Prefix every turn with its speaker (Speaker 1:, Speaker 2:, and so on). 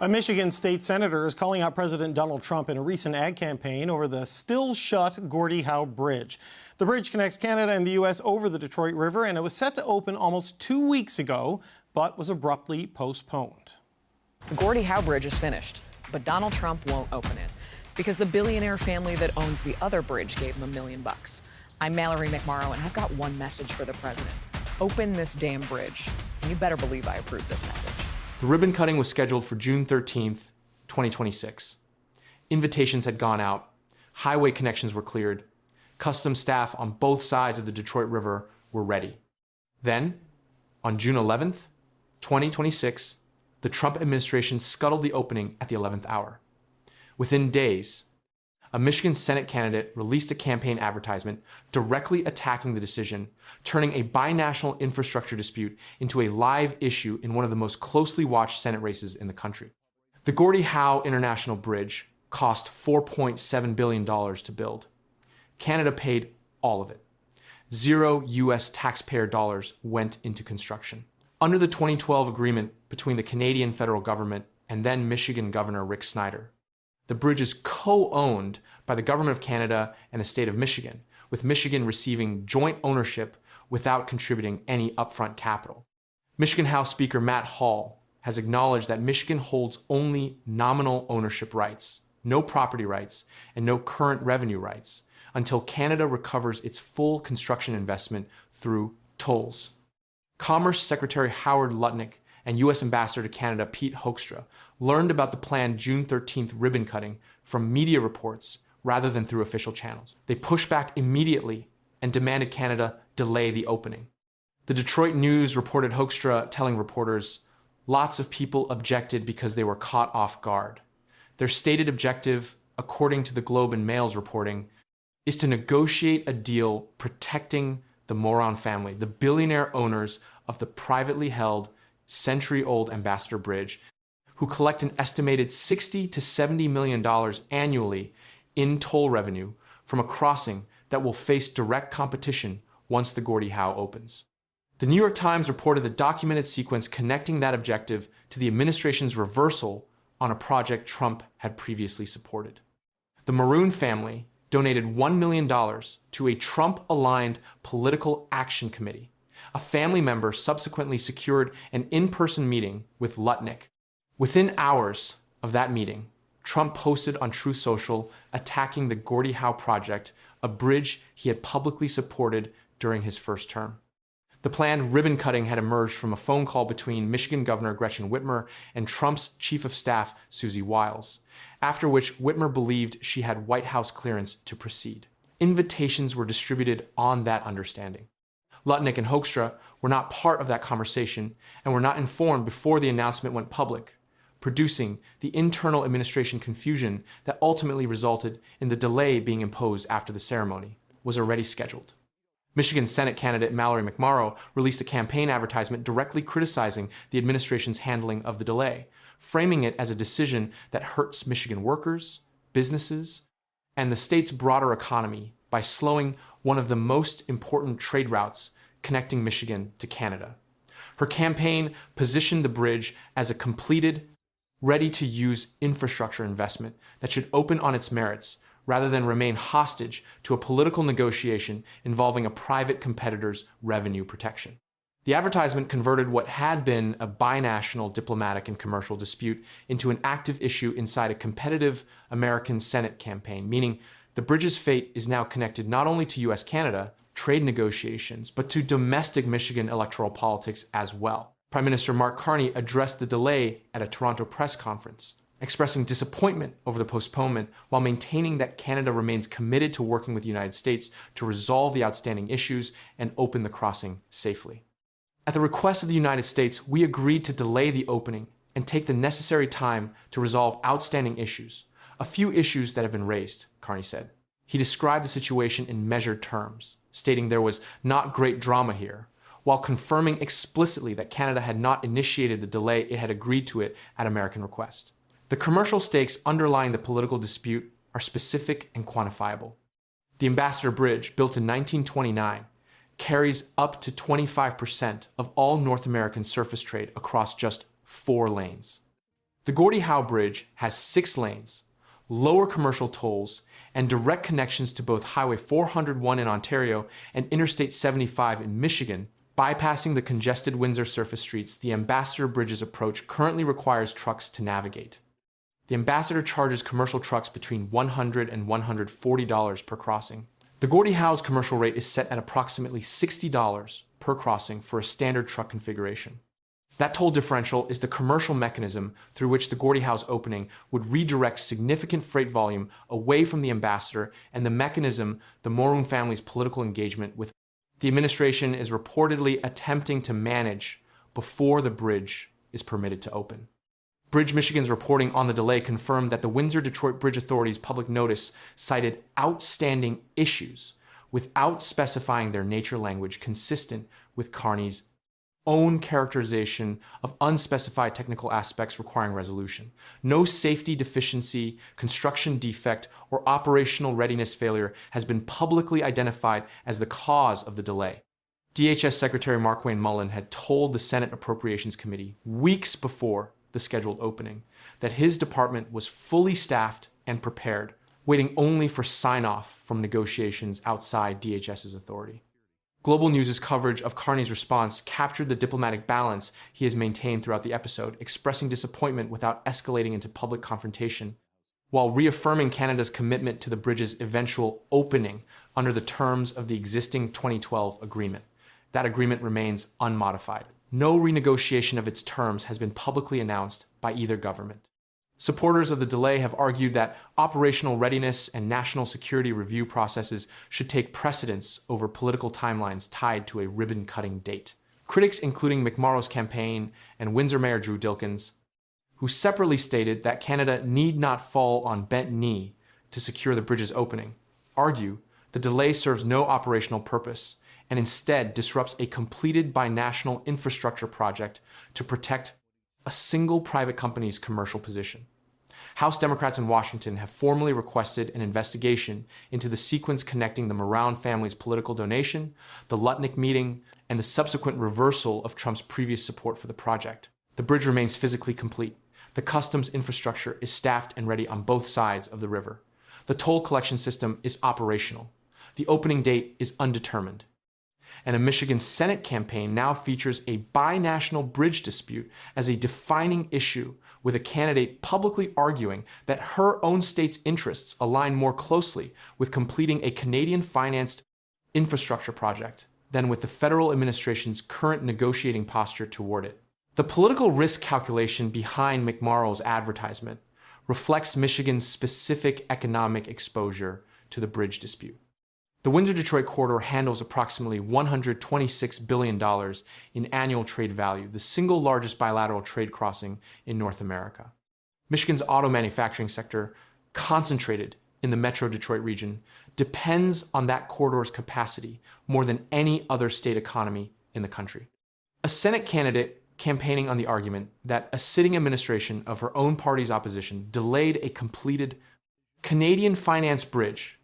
Speaker 1: A Michigan state senator is calling out President Donald Trump in a recent ad campaign over the still-shut Gordie Howe Bridge. The bridge connects Canada and the U.S. over the Detroit River, and it was set to open almost 2 weeks ago, but was abruptly postponed.
Speaker 2: The Gordie Howe Bridge is finished, but Donald Trump won't open it because the billionaire family that owns the other bridge gave him $1 million. I'm Mallory McMorrow, and I've got one message for the president. Open this damn bridge. And you better believe I approve this message.
Speaker 3: The ribbon cutting was scheduled for June 13th, 2026. Invitations had gone out, highway connections were cleared, customs staff on both sides of the Detroit River were ready. Then, on June 11th, 2026, the Trump administration scuttled the opening at the 11th hour. Within days, a Michigan Senate candidate released a campaign advertisement directly attacking the decision, turning a binational infrastructure dispute into a live issue in one of the most closely watched Senate races in the country. The Gordie Howe International Bridge cost $4.7 billion to build. Canada paid all of it. 0 U.S. taxpayer dollars went into construction. Under the 2012 agreement between the Canadian federal government and then Michigan Governor Rick Snyder, the bridge is co-owned by the Government of Canada and the state of Michigan, with Michigan receiving joint ownership without contributing any upfront capital. Michigan House Speaker Matt Hall has acknowledged that Michigan holds only nominal ownership rights, no property rights, and no current revenue rights until Canada recovers its full construction investment through tolls. Commerce Secretary Howard Lutnick and U.S. Ambassador to Canada Pete Hoekstra learned about the planned June 13th ribbon cutting from media reports rather than through official channels. They pushed back immediately and demanded Canada delay the opening. The Detroit News reported Hoekstra telling reporters, "Lots of people objected because they were caught off guard. Their stated objective, according to the Globe and Mail's reporting, is to negotiate a deal protecting the Moron family, the billionaire owners of the privately held century-old Ambassador Bridge, who collect an estimated $60 to $70 million annually in toll revenue from a crossing that will face direct competition once the Gordie Howe opens." The New York Times reported the documented sequence connecting that objective to the administration's reversal on a project Trump had previously supported. The Maroon family donated $1 million to a Trump-aligned political action committee. A family member subsequently secured an in-person meeting with Lutnick. Within hours of that meeting, Trump posted on Truth Social attacking the Gordie Howe project, a bridge he had publicly supported during his first term. The planned ribbon cutting had emerged from a phone call between Michigan Governor Gretchen Whitmer and Trump's Chief of Staff, Susie Wiles, after which Whitmer believed she had White House clearance to proceed. Invitations were distributed on that understanding. Lutnick and Hoekstra were not part of that conversation and were not informed before the announcement went public, producing the internal administration confusion that ultimately resulted in the delay being imposed after the ceremony was already scheduled. Michigan Senate candidate Mallory McMorrow released a campaign advertisement directly criticizing the administration's handling of the delay, framing it as a decision that hurts Michigan workers, businesses, and the state's broader economy by slowing one of the most important trade routes connecting Michigan to Canada. Her campaign positioned the bridge as a completed, ready-to-use infrastructure investment that should open on its merits rather than remain hostage to a political negotiation involving a private competitor's revenue protection. The advertisement converted what had been a binational diplomatic and commercial dispute into an active issue inside a competitive American Senate campaign, meaning the bridge's fate is now connected not only to U.S.-Canada trade negotiations, but to domestic Michigan electoral politics as well. Prime Minister Mark Carney addressed the delay at a Toronto press conference, expressing disappointment over the postponement while maintaining that Canada remains committed to working with the United States to resolve the outstanding issues and open the crossing safely. At the request of the United States, we agreed to delay the opening and take the necessary time to resolve outstanding issues, a few issues that have been raised, Carney said. He described the situation in measured terms, stating there was not great drama here, while confirming explicitly that Canada had not initiated the delay it had agreed to it at American request. The commercial stakes underlying the political dispute are specific and quantifiable. The Ambassador Bridge, built in 1929, carries up to 25% of all North American surface trade across just 4 lanes. The Gordie Howe Bridge has 6 lanes, lower commercial tolls, and direct connections to both Highway 401 in Ontario and Interstate 75 in Michigan. Bypassing the congested Windsor surface streets, the Ambassador Bridge's approach currently requires trucks to navigate. The Ambassador charges commercial trucks between $100 and $140 per crossing. The Gordie Howe's commercial rate is set at approximately $60 per crossing for a standard truck configuration. That toll differential is the commercial mechanism through which the Gordie Howe's opening would redirect significant freight volume away from the Ambassador, and the mechanism the Mulroney family's political engagement with the administration is reportedly attempting to manage before the bridge is permitted to open. Bridge Michigan's reporting on the delay confirmed that the Windsor-Detroit Bridge Authority's public notice cited outstanding issues without specifying their nature language, consistent with Carney's own characterization of unspecified technical aspects requiring resolution. No safety deficiency, construction defect, or operational readiness failure has been publicly identified as the cause of the delay. DHS Secretary Markwayne Mullin had told the Senate Appropriations Committee weeks before the scheduled opening that his department was fully staffed and prepared, waiting only for sign-off from negotiations outside DHS's authority. Global News' coverage of Carney's response captured the diplomatic balance he has maintained throughout the episode, expressing disappointment without escalating into public confrontation, while reaffirming Canada's commitment to the bridge's eventual opening under the terms of the existing 2012 agreement. That agreement remains unmodified. No renegotiation of its terms has been publicly announced by either government. Supporters of the delay have argued that operational readiness and national security review processes should take precedence over political timelines tied to a ribbon-cutting date. Critics, including McMorrow's campaign and Windsor Mayor Drew Dilkens, who separately stated that Canada need not fall on bent knee to secure the bridge's opening, argue the delay serves no operational purpose and instead disrupts a completed binational infrastructure project to protect a single private company's commercial position. House Democrats in Washington have formally requested an investigation into the sequence connecting the Moran family's political donation, the Lutnick meeting, and the subsequent reversal of Trump's previous support for the project. The bridge remains physically complete. The customs infrastructure is staffed and ready on both sides of the river. The toll collection system is operational. The opening date is undetermined. And a Michigan Senate campaign now features a binational bridge dispute as a defining issue, with a candidate publicly arguing that her own state's interests align more closely with completing a Canadian-financed infrastructure project than with the federal administration's current negotiating posture toward it. The political risk calculation behind McMorrow's advertisement reflects Michigan's specific economic exposure to the bridge dispute. The Windsor-Detroit corridor handles approximately $126 billion in annual trade value, the single largest bilateral trade crossing in North America. Michigan's auto manufacturing sector, concentrated in the Metro Detroit region, depends on that corridor's capacity more than any other state economy in the country. A Senate candidate campaigning on the argument that a sitting administration of her own party's opposition delayed a completed Canadian-financed bridge